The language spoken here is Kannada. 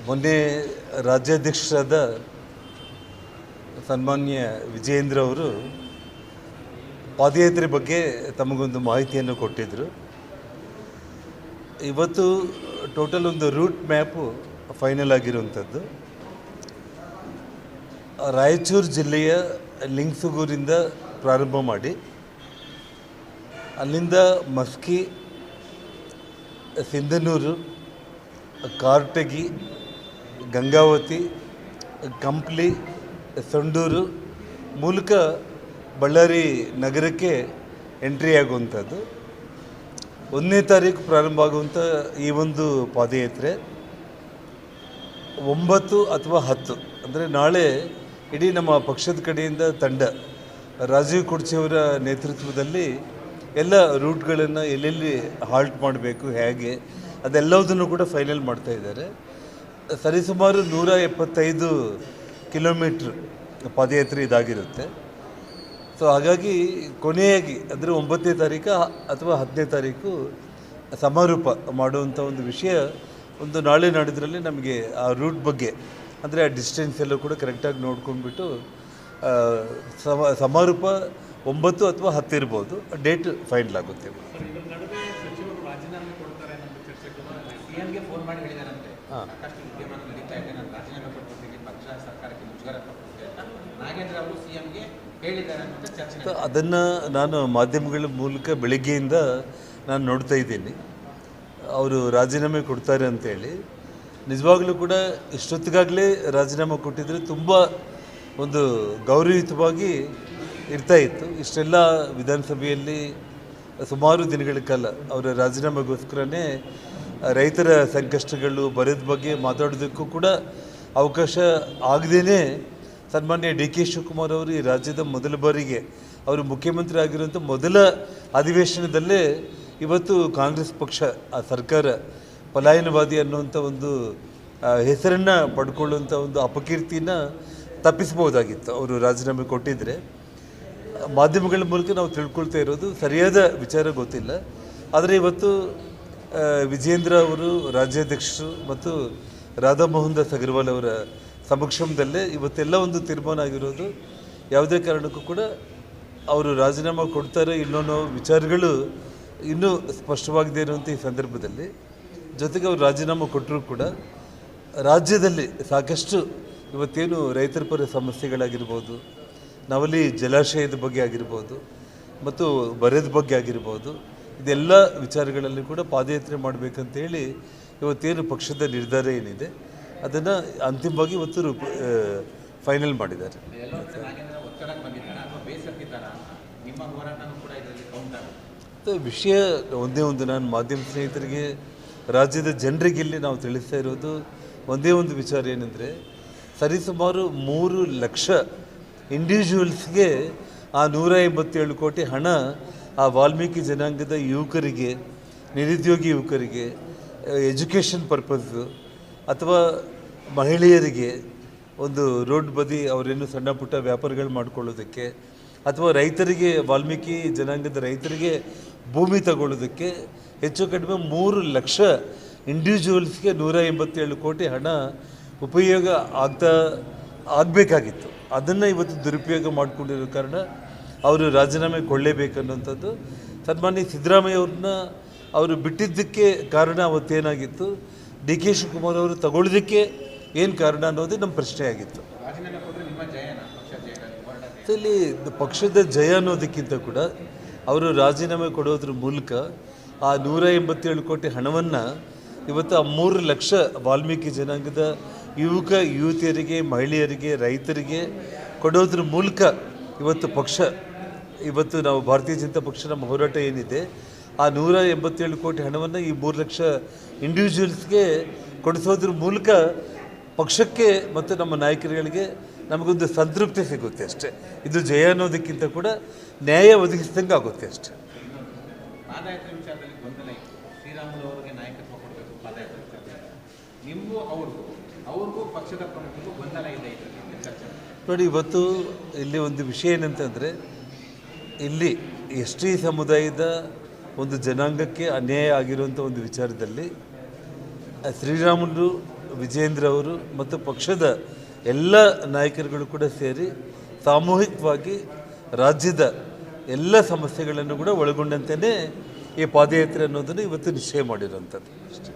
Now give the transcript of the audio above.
ಮೊನ್ನೆ ರಾಜ್ಯಾಧ್ಯಕ್ಷರಾದ ಸನ್ಮಾನ್ಯ ವಿಜಯೇಂದ್ರ ಅವರು ಪಾದಯಾತ್ರೆ ಬಗ್ಗೆ ತಮಗೊಂದು ಮಾಹಿತಿಯನ್ನು ಕೊಟ್ಟಿದ್ದರು. ಇವತ್ತು ಟೋಟಲ್ ಒಂದು ರೂಟ್ ಮ್ಯಾಪು ಫೈನಲ್ ಆಗಿರುವಂಥದ್ದು. ರಾಯಚೂರು ಜಿಲ್ಲೆಯ ಲಿಂಗಸೂಗೂರಿಂದ ಪ್ರಾರಂಭ ಮಾಡಿ ಅಲ್ಲಿಂದ ಮಸ್ಕಿ, ಸಿಂಧನೂರು, ಕಾರಟಗಿ, ಗಂಗಾವತಿ, ಕಂಪ್ಲಿ, ಸಂಡೂರು ಮೂಲಕ ಬಳ್ಳಾರಿ ನಗರಕ್ಕೆ ಎಂಟ್ರಿ ಆಗುವಂಥದ್ದು. 1ನೇ ತಾರೀಕು ಪ್ರಾರಂಭ ಆಗುವಂಥ ಈ ಒಂದು ಪಾದಯಾತ್ರೆ 9 ಅಥವಾ 10 ಅಂದರೆ ನಾಳೆ ಇಡೀ ನಮ್ಮ ಪಕ್ಷದ ಕಡೆಯಿಂದ ತಂಡ ರಾಜೀವ್ ಕುರ್ಚಿಯವರ ನೇತೃತ್ವದಲ್ಲಿ ಎಲ್ಲ ರೂಟ್ಗಳನ್ನು ಎಲ್ಲೆಲ್ಲಿ ಹಾಲ್ಟ್ ಮಾಡಬೇಕು, ಹೇಗೆ ಅದೆಲ್ಲದನ್ನು ಕೂಡ ಫೈನಲ್ ಮಾಡ್ತಾ ಇದ್ದಾರೆ. ಸರಿಸುಮಾರು 175 ಕಿಲೋಮೀಟ್ರ್ ಪಾದಯಾತ್ರೆ ಇದಾಗಿರುತ್ತೆ. ಸೊ ಹಾಗಾಗಿ ಕೊನೆಯಾಗಿ ಅಂದರೆ 9ನೇ ತಾರೀಕು ಅಥವಾ 10ನೇ ತಾರೀಕು ಸಮಾರೋಪ ಮಾಡುವಂಥ ಒಂದು ವಿಷಯ ಒಂದು ನಾಳೆ ನಾಡಿದ್ರಲ್ಲಿ ನಮಗೆ ಆ ರೂಟ್ ಬಗ್ಗೆ ಅಂದರೆ ಆ ಡಿಸ್ಟೆನ್ಸ್ ಎಲ್ಲ ಕೂಡ ಕರೆಕ್ಟಾಗಿ ನೋಡ್ಕೊಂಡ್ಬಿಟ್ಟು ಸಮಾರೋಪ 9 ಅಥವಾ 10 ಇರ್ಬೋದು, ಡೇಟ್ ಫೈನಲ್ ಆಗುತ್ತೆ. ಅದನ್ನು ನಾನು ಮಾಧ್ಯಮಗಳ ಮೂಲಕ ಬೆಳಗ್ಗೆಯಿಂದ ನಾನು ನೋಡ್ತಾ ಇದ್ದೀನಿ. ಅವರು ರಾಜೀನಾಮೆ ಕೊಡ್ತಾರೆ ಅಂತೇಳಿ. ನಿಜವಾಗ್ಲೂ ಕೂಡ ಇಷ್ಟೊತ್ತಿಗಾಗಲೇ ರಾಜೀನಾಮೆ ಕೊಟ್ಟಿದ್ರೆ ತುಂಬ ಒಂದು ಗೌರವಯುತವಾಗಿ ಇರ್ತಾಯಿತ್ತು. ಇಷ್ಟೆಲ್ಲ ವಿಧಾನಸಭೆಯಲ್ಲಿ ಸುಮಾರು ದಿನಗಳ ಕಾಲ ಅವರ ರಾಜೀನಾಮೆಗೋಸ್ಕರನೇ ರೈತರ ಸಂಕಷ್ಟಗಳು ಬರದ ಬಗ್ಗೆ ಮಾತಾಡೋದಕ್ಕೂ ಕೂಡ ಅವಕಾಶ ಆಗದೇ ಸನ್ಮಾನ್ಯ ಡಿ.ಕೆ. ಶಿವಕುಮಾರ್ ಅವರು ಈ ರಾಜ್ಯದ ಮೊದಲ ಬಾರಿಗೆ ಅವರು ಮುಖ್ಯಮಂತ್ರಿ ಆಗಿರುವಂಥ ಮೊದಲ ಅಧಿವೇಶನದಲ್ಲೇ ಇವತ್ತು ಕಾಂಗ್ರೆಸ್ ಪಕ್ಷ ಆ ಸರ್ಕಾರ ಪಲಾಯನವಾದಿ ಅನ್ನುವಂಥ ಒಂದು ಹೆಸರನ್ನು ಪಡ್ಕೊಳ್ಳುವಂಥ ಒಂದು ಅಪಕೀರ್ತಿನ ತಪ್ಪಿಸ್ಬೋದಾಗಿತ್ತು ಅವರು ರಾಜೀನಾಮೆ ಕೊಟ್ಟಿದ್ದರೆ. ಮಾಧ್ಯಮಗಳ ಮೂಲಕ ನಾವು ತಿಳ್ಕೊಳ್ತಾ ಇರೋದು ಸರಿಯಾದ ವಿಚಾರ ಗೊತ್ತಿಲ್ಲ. ಆದರೆ ಇವತ್ತು ವಿಜೇಂದ್ರ ಅವರು ರಾಜ್ಯಾಧ್ಯಕ್ಷರು ಮತ್ತು ರಾಧಾಮೋಹನ್ ದಾಸ್ ಅಗರ್ವಾಲ್ ಅವರ ಸಮಕ್ಷಮದಲ್ಲೇ ಇವತ್ತೆಲ್ಲ ಒಂದು ತೀರ್ಮಾನ ಆಗಿರೋದು. ಯಾವುದೇ ಕಾರಣಕ್ಕೂ ಕೂಡ ಅವರು ರಾಜೀನಾಮೆ ಕೊಡ್ತಾರೆ ಇನ್ನೊಂದು ವಿಚಾರಗಳು ಇನ್ನೂ ಸ್ಪಷ್ಟವಾಗದೇ ಇರುವಂಥ ಈ ಸಂದರ್ಭದಲ್ಲಿ ಜೊತೆಗೆ ಅವರು ರಾಜೀನಾಮೆ ಕೊಟ್ಟರೂ ಕೂಡ ರಾಜ್ಯದಲ್ಲಿ ಸಾಕಷ್ಟು ಇವತ್ತೇನು ರೈತರ ಪರ ಸಮಸ್ಯೆಗಳಾಗಿರ್ಬೋದು, ನಾವಲ್ಲಿ ಜಲಾಶಯದ ಬಗ್ಗೆ ಆಗಿರ್ಬೋದು ಮತ್ತು ಬರದ ಬಗ್ಗೆ ಆಗಿರ್ಬೋದು, ಇದೆಲ್ಲ ವಿಚಾರಗಳಲ್ಲಿ ಕೂಡ ಪಾದಯಾತ್ರೆ ಮಾಡಬೇಕಂತೇಳಿ ಇವತ್ತೇನು ಪಕ್ಷದ ನಿರ್ಧಾರ ಏನಿದೆ ಅದನ್ನು ಅಂತಿಮವಾಗಿ ಇವತ್ತು ಫೈನಲ್ ಮಾಡಿದ್ದಾರೆ. ವಿಷಯ ಒಂದೇ ಒಂದು ನಾನು ಮಾಧ್ಯಮ ಸ್ನೇಹಿತರಿಗೆ, ರಾಜ್ಯದ ಜನರಿಗೆ ಇಲ್ಲಿ ನಾವು ತಿಳಿಸ್ತಾ ಇರೋದು ಒಂದೇ ಒಂದು ವಿಚಾರ ಏನಂದರೆ, ಸರಿಸುಮಾರು 3 ಲಕ್ಷ ಇಂಡಿವಿಜುವಲ್ಸ್ಗೆ ಆ 187 ಕೋಟಿ ಹಣ ಆ ವಾಲ್ಮೀಕಿ ಜನಾಂಗದ ಯುವಕರಿಗೆ, ನಿರುದ್ಯೋಗಿ ಯುವಕರಿಗೆ, ಎಜುಕೇಷನ್ ಪರ್ಪಸ್ಸು ಅಥವಾ ಮಹಿಳೆಯರಿಗೆ ಒಂದು ರೋಡ್ ಬದಿ ಅವರೇನು ಸಣ್ಣ ಪುಟ್ಟ ವ್ಯಾಪಾರಗಳು ಮಾಡ್ಕೊಳ್ಳೋದಕ್ಕೆ ಅಥವಾ ರೈತರಿಗೆ, ವಾಲ್ಮೀಕಿ ಜನಾಂಗದ ರೈತರಿಗೆ ಭೂಮಿ ತಗೊಳ್ಳೋದಕ್ಕೆ ಹೆಚ್ಚು ಕಡಿಮೆ 3 ಲಕ್ಷ ಇಂಡಿವಿಜುವಲ್ಸ್ಗೆ 187 ಕೋಟಿ ಹಣ ಉಪಯೋಗ ಆಗಬೇಕಾಗಿತ್ತು. ಅದನ್ನು ಇವತ್ತು ದುರುಪಯೋಗ ಮಾಡಿಕೊಂಡಿರೋ ಕಾರಣ ಅವರು ರಾಜೀನಾಮೆ ಕೊಡಲೇಬೇಕನ್ನುವಂಥದ್ದು. ಸನ್ಮಾನ್ಯ ಸಿದ್ದರಾಮಯ್ಯ ಅವ್ರನ್ನ ಅವರು ಬಿಟ್ಟಿದ್ದಕ್ಕೆ ಕಾರಣ ಅವತ್ತೇನಾಗಿತ್ತು, ಡಿ.ಕೆ. ಶಿವಕುಮಾರ್ ಅವರು ತಗೊಳ್ಳೋದಕ್ಕೆ ಏನು ಕಾರಣ ಅನ್ನೋದು ನಮ್ಮ ಪ್ರಶ್ನೆ ಆಗಿತ್ತು. ಇಲ್ಲಿ ಪಕ್ಷದ ಜಯ ಅನ್ನೋದಕ್ಕಿಂತ ಕೂಡ ಅವರು ರಾಜೀನಾಮೆ ಕೊಡೋದ್ರ ಮೂಲಕ ಆ 187 ಕೋಟಿ ಹಣವನ್ನು ಇವತ್ತು ಆ 3 ಲಕ್ಷ ವಾಲ್ಮೀಕಿ ಜನಾಂಗದ ಯುವಕ ಯುವತಿಯರಿಗೆ, ಮಹಿಳೆಯರಿಗೆ, ರೈತರಿಗೆ ಕೊಡೋದ್ರ ಮೂಲಕ ಇವತ್ತು ಪಕ್ಷ, ಇವತ್ತು ನಾವು ಭಾರತೀಯ ಜನತಾ ಪಕ್ಷ ನಮ್ಮ ಹೋರಾಟ ಏನಿದೆ ಆ 187 ಕೋಟಿ ಹಣವನ್ನು ಈ 3 ಲಕ್ಷ ಇಂಡಿವಿಜುವಲ್ಸ್ಗೆ ಕೊಡಿಸೋದ್ರ ಮೂಲಕ ಪಕ್ಷಕ್ಕೆ ಮತ್ತು ನಮ್ಮ ನಾಯಕರುಗಳಿಗೆ ನಮಗೊಂದು ಸಂತೃಪ್ತಿ ಸಿಗುತ್ತೆ ಅಷ್ಟೇ. ಇದು ಜಯ ಅನ್ನೋದಕ್ಕಿಂತ ಕೂಡ ನ್ಯಾಯ ಒದಗಿಸಿದಂಗೆ ಆಗುತ್ತೆ ಅಷ್ಟೇ. ನೋಡಿ, ಇವತ್ತು ಇಲ್ಲಿ ಒಂದು ವಿಷಯ ಏನಂತಂದರೆ, ಇಲ್ಲಿ ಎಸ್ ಟಿ ಸಮುದಾಯದ ಒಂದು ಜನಾಂಗಕ್ಕೆ ಅನ್ಯಾಯ ಆಗಿರುವಂಥ ಒಂದು ವಿಚಾರದಲ್ಲಿ ಶ್ರೀರಾಮುಲು ವಿಜೇಂದ್ರ ಅವರು ಮತ್ತು ಪಕ್ಷದ ಎಲ್ಲ ನಾಯಕರುಗಳು ಕೂಡ ಸೇರಿ ಸಾಮೂಹಿಕವಾಗಿ ರಾಜ್ಯದ ಎಲ್ಲ ಸಮಸ್ಯೆಗಳನ್ನು ಕೂಡ ಒಳಗೊಂಡಂತೆಯೇ ಈ ಪಾದಯಾತ್ರೆ ಅನ್ನೋದನ್ನು ಇವತ್ತು ನಿಶ್ಚಯ ಮಾಡಿರೋಂಥದ್ದು ಅಷ್ಟೇ.